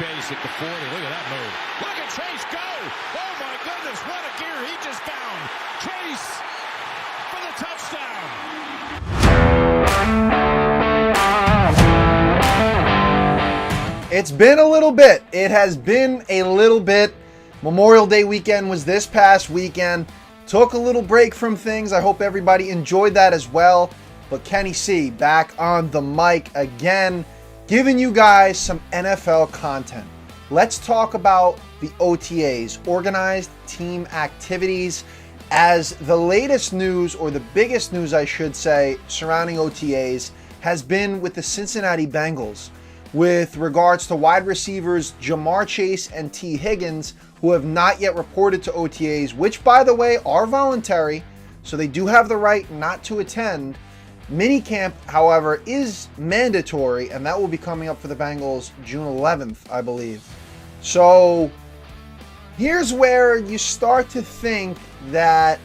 Chase at the 40. Look at that move. Look at Chase go. Oh, my goodness. What a gear he just found. Chase for the touchdown. It's been a little bit. It has been a little bit. Memorial Day weekend was this past weekend. Took a little break from things. I hope everybody enjoyed that as well. But Kenny C back on the mic again, giving you guys some NFL content. Let's talk about the OTAs, organized team activities, as the latest news, or the biggest news I should say, surrounding OTAs has been with the Cincinnati Bengals with regards to wide receivers Jamar Chase and T. Higgins, who have not yet reported to OTAs, which, by the way, are voluntary, so they do have the right not to attend. Minicamp, however, is mandatory, and that will be coming up for the Bengals June 11th, I believe. So here's where you start to think that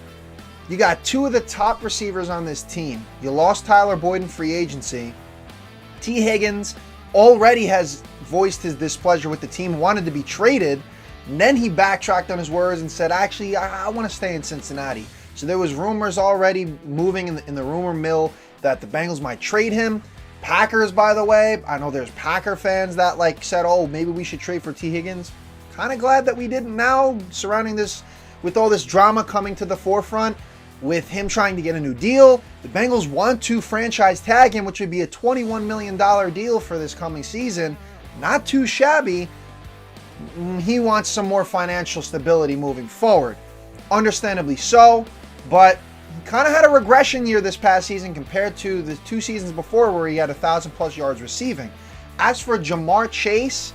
you got two of the top receivers on this team. You lost Tyler Boyd in free agency. T. Higgins already has voiced his displeasure with the team, wanted to be traded, and then he backtracked on his words and said, actually, I want to stay in Cincinnati. So there was rumors already moving in the rumor mill that the Bengals might trade him. Packers, by the way, I know there's Packer fans that said, oh, maybe we should trade for T. Higgins. Kind of glad that we didn't now, surrounding this, with all this drama coming to the forefront, with him trying to get a new deal. The Bengals want to franchise tag him, which would be a $21 million deal for this coming season. Not too shabby. He wants some more financial stability moving forward. Understandably so, but he kind of had a regression year this past season compared to the 2 seasons before where he had 1,000+ yards receiving. As for Jamar Chase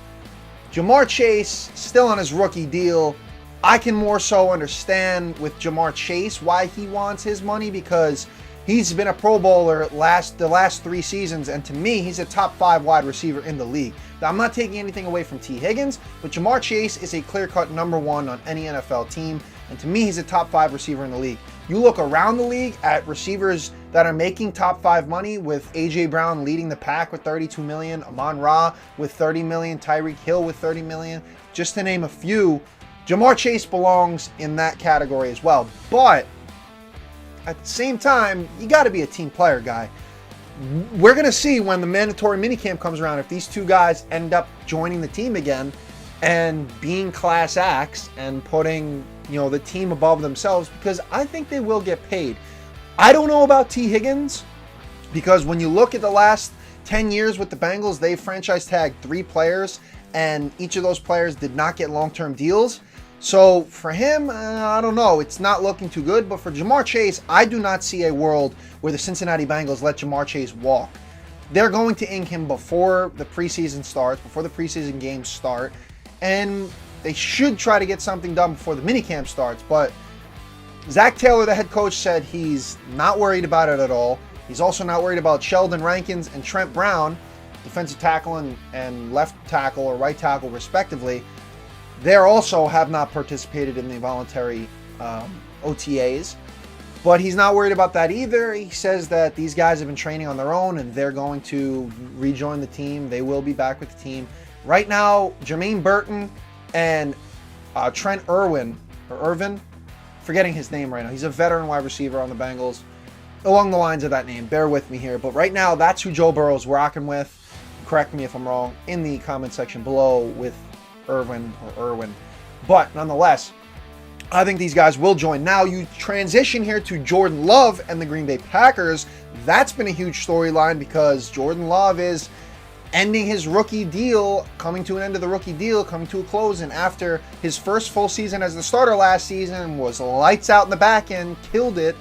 still on his rookie deal. I can more so understand with Jamar Chase why he wants his money, because he's been a Pro Bowler the last 3 seasons, and to me, he's a top 5 wide receiver in the league. Now, I'm not taking anything away from T. Higgins, but Jamar Chase is a clear-cut number 1 on any NFL team, and to me, he's a top 5 receiver in the league. You look around the league at receivers that are making top 5 money, with A.J. Brown leading the pack with $32 million, Marr with $30 million, Tyreek Hill with $30 million, just to name a few. Jamar Chase belongs in that category as well. But at the same time, you got to be a team player, guy. We're going to see when the mandatory minicamp comes around if these two guys end up joining the team again and being class acts and putting, the team above themselves, because I think they will get paid. I don't know about T. Higgins, because when you look at the last 10 years with the Bengals, they've franchise tagged 3 players, and each of those players did not get long-term deals. So for him, I don't know. It's not looking too good. But for Jamar Chase, I do not see a world where the Cincinnati Bengals let Jamar Chase walk. They're going to ink him before the preseason starts, before the preseason games start. And they should try to get something done before the minicamp starts. But Zach Taylor, the head coach, said he's not worried about it at all. He's also not worried about Sheldon Rankins and Trent Brown, defensive tackle and left tackle or right tackle respectively. They also have not participated in the voluntary OTAs, but he's not worried about that either. He says that these guys have been training on their own and they're going to rejoin the team. They will be back with the team. Right now, Jermaine Burton and Trent Irwin, forgetting his name right now. He's a veteran wide receiver on the Bengals, along the lines of that name. Bear with me here. But right now, that's who Joe Burrow's rocking with. Correct me if I'm wrong in the comment section below with Irwin. But nonetheless, I think these guys will join. Now you transition here to Jordan Love and the Green Bay Packers. That's been a huge storyline because Jordan Love is ending his rookie deal, coming to an end of the rookie deal, coming to a close. And after his first full season as the starter last season was lights out in the back end, killed it.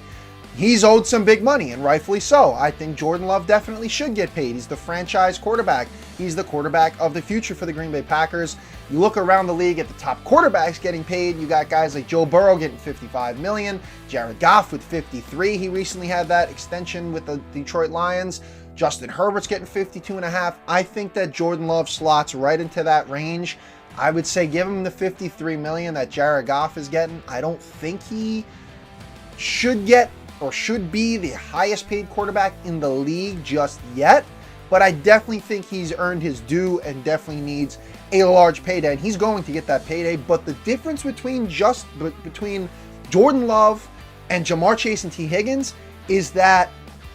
He's owed some big money, and rightfully so. I think Jordan Love definitely should get paid. He's the franchise quarterback. He's the quarterback of the future for the Green Bay Packers. You look around the league at the top quarterbacks getting paid. You got guys like Joe Burrow getting $55 million, Jared Goff with $53. He recently had that extension with the Detroit Lions. Justin Herbert's getting $52.5. I think that Jordan Love slots right into that range. I would say give him the $53 million that Jared Goff is getting. I don't think he should get or should be the highest paid quarterback in the league just yet. but I definitely think he's earned his due and definitely needs a large payday, and he's going to get that payday. But the difference between Jordan Love and Jamar Chase and T. Higgins is that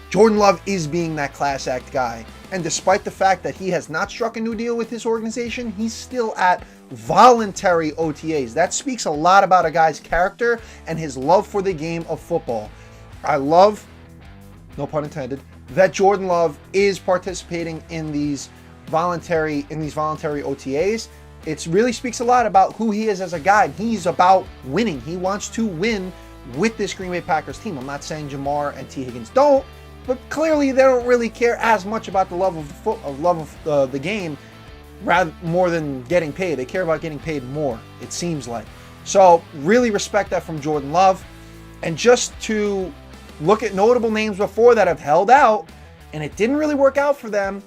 Jordan Love is being that class act guy. And despite the fact that he has not struck a new deal with his organization, he's still at voluntary OTAs. That speaks a lot about a guy's character and his love for the game of football. I love, no pun intended, that Jordan Love is participating in these voluntary OTAs. It really speaks a lot about who he is as a guy. He's about winning. He wants to win with this Green Bay Packers team. I'm not saying Jamar and T. Higgins don't, but clearly they don't really care as much about the love of the game, rather more than getting paid. They care about getting paid more, it seems like. So really respect that from Jordan Love. And just to look at notable names before that have held out, and it didn't really work out for them,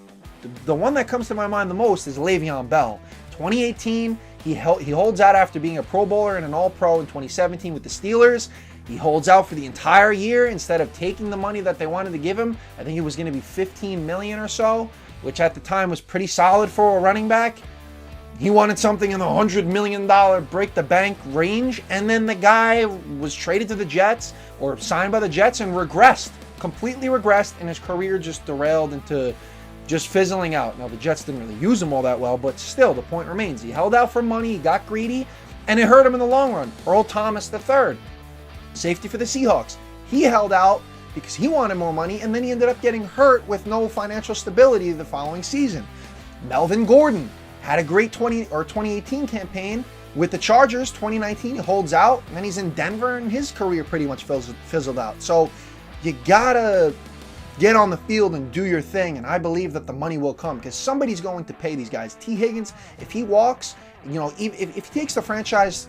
the one that comes to my mind the most is Le'Veon Bell. 2018, he holds out after being a Pro Bowler and an All-Pro in 2017 with the Steelers. He holds out for the entire year instead of taking the money that they wanted to give him. I think it was going to be $15 million or so, which at the time was pretty solid for a running back. He wanted something in the $100 million break the bank range, and then the guy was traded to the Jets or signed by the Jets and completely regressed, and his career just derailed into just fizzling out. Now, the Jets didn't really use him all that well, but still, the point remains. He held out for money, he got greedy, and it hurt him in the long run. Earl Thomas III, safety for the Seahawks. He held out because he wanted more money, and then he ended up getting hurt with no financial stability the following season. Melvin Gordon had a great 2018 campaign with the Chargers. 2019, he holds out, and then he's in Denver, and his career pretty much fizzled out. So you gotta get on the field and do your thing, and I believe that the money will come because somebody's going to pay these guys. T. Higgins, if he walks, if he takes the franchise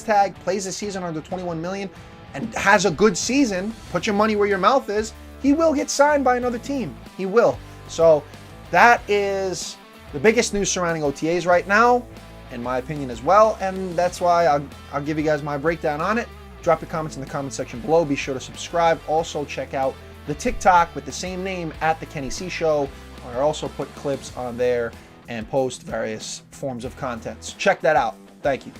tag, plays the season under $21 million, and has a good season, put your money where your mouth is, he will get signed by another team. He will. So that is the biggest news surrounding OTAs right now, in my opinion as well, and that's why I'll give you guys my breakdown on it. Drop your comments in the comment section below. Be sure to subscribe. Also check out the TikTok with the same name at The Kenny C Show. I also put clips on there and post various forms of content. So check that out. Thank you.